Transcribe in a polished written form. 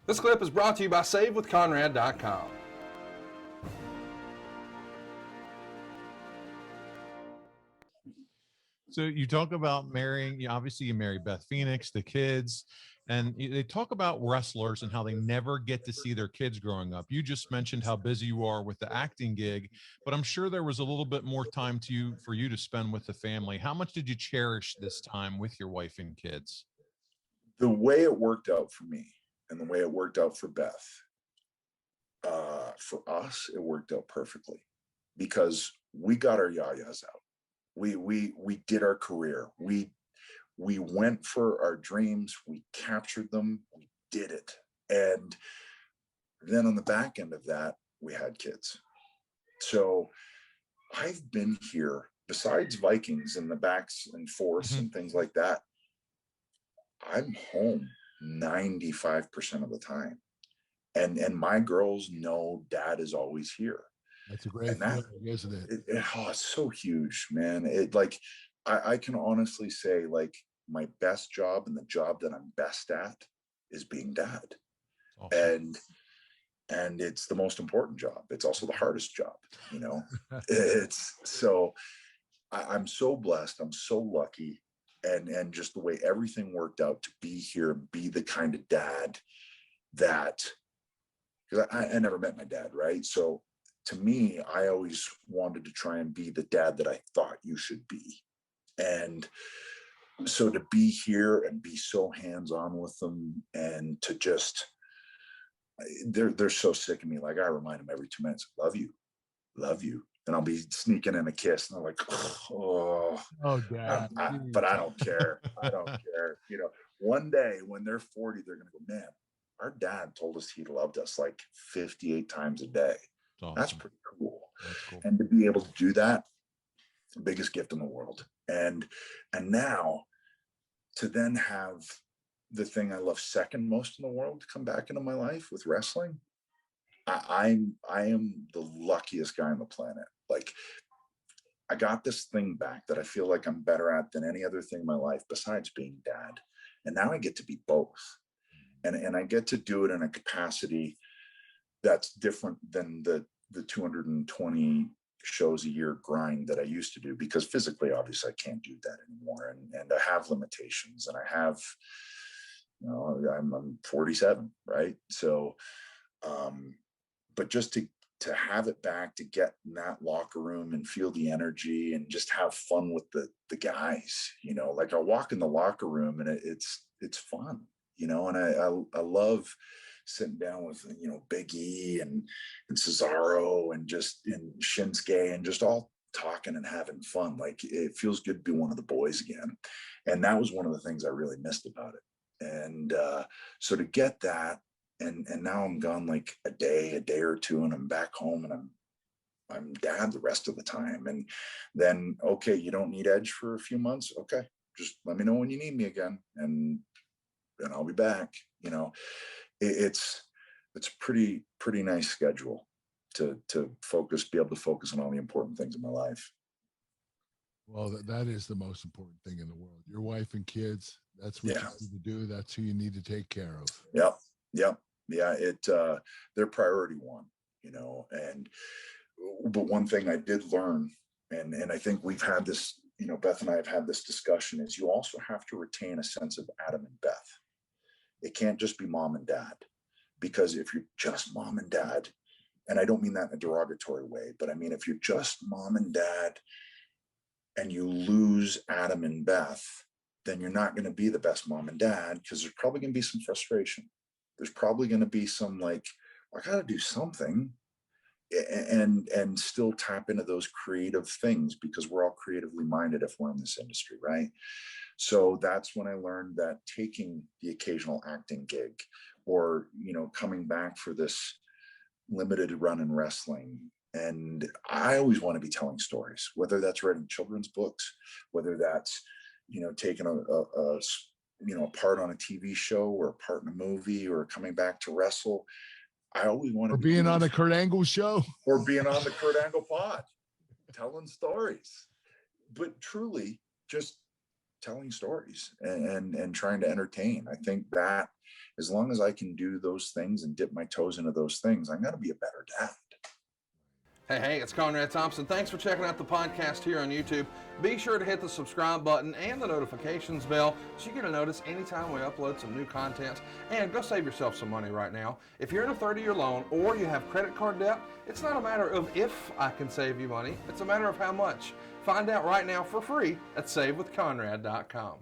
This clip is brought to you by SaveWithConrad.com. So you talk about marrying, obviously you marry Beth Phoenix, the kids, and they talk about wrestlers and how they never get to see their kids growing up. You just mentioned how busy you are with the acting gig, but I'm sure there was a little bit more time for you to spend with the family. How much did you cherish this time with your wife and kids? The way it worked out for me and the way it worked out for Beth, for us, it worked out perfectly because we got our yayas out. We did our career. We went for our dreams. We captured them. We did it. And then on the back end of that, we had kids. So I've been here, besides Vikings and the backs and forths and things like that, I'm home 95% of the time. And my girls know dad is always here. That's a great feeling, isn't it? It's so huge, man. It like, I can honestly say, like, my best job and the job that I'm best at is being dad. Awesome. And it's the most important job. It's also the hardest job, you know. It's so I'm so blessed. I'm so lucky. And just the way everything worked out to be here and be the kind of dad that, because I never met my dad, right? So to me, I always wanted to try and be the dad that I thought you should be. And so to be here and be so hands-on with them and to just, they're so sick of me. Like, I remind them every 2 minutes, love you. And I'll be sneaking in a kiss and I'm like, oh, Dad. But I don't care. I don't care. You know, one day when they're 40, they're going to go, man, our dad told us he loved us like 58 times a day. Awesome. That's pretty cool. That's cool. And to be able to do that, the biggest gift in the world. And now to then have the thing I love second most in the world come back into my life with wrestling, I am the luckiest guy on the planet. Like, I got this thing back that I feel like I'm better at than any other thing in my life besides being dad. And now I get to be both. And I get to do it in a capacity that's different than the 220 shows a year grind that I used to do, because physically, obviously, I can't do that anymore. And I have limitations, and I have, you know, I'm 47, right? So, but just to have it back, to get in that locker room and feel the energy and just have fun with the guys, you know, like I walk in the locker room and it's fun, you know, and I love sitting down with, you know, Big E and Cesaro and Shinsuke and just all talking and having fun. Like, it feels good to be one of the boys again. And that was one of the things I really missed about it. And so to get that, and now I'm gone like a day or two, and I'm back home, and I'm dad the rest of the time. And then, okay, you don't need Edge for a few months. Okay, just let me know when you need me again, and I'll be back. You know, it's a pretty nice schedule to be able to focus on all the important things in my life. Well, that is the most important thing in the world. Your wife and kids, that's what you need to do. That's who you need to take care of. Yep. Yeah, they're priority one, you know. But one thing I did learn, and I think we've had this, you know, Beth and I have had this discussion, is you also have to retain a sense of Adam and Beth. It can't just be mom and dad, because if you're just mom and dad, and I don't mean that in a derogatory way, but I mean, if you're just mom and dad and you lose Adam and Beth, then you're not going to be the best mom and dad, because there's probably going to be some frustration. There's probably going to be some, like, I got to do something, and still tap into those creative things, because we're all creatively minded if we're in this industry, right? So that's when I learned that taking the occasional acting gig, or, you know, coming back for this limited run in wrestling. And I always want to be telling stories, whether that's writing children's books, whether that's, you know, taking a part on a TV show or a part in a movie, or coming back to wrestle. I always want to be being on the Kurt Angle show, or being on the Kurt Angle pod, telling stories. But truly, just telling stories and trying to entertain. I think that as long as I can do those things and dip my toes into those things, I'm going to be a better dad. Hey, it's Conrad Thompson. Thanks for checking out the podcast here on YouTube. Be sure to hit the subscribe button and the notifications bell so you get a notice anytime we upload some new content. And go save yourself some money right now. If you're in a 30-year loan or you have credit card debt, it's not a matter of if I can save you money. It's a matter of how much. Find out right now for free at SaveWithConrad.com.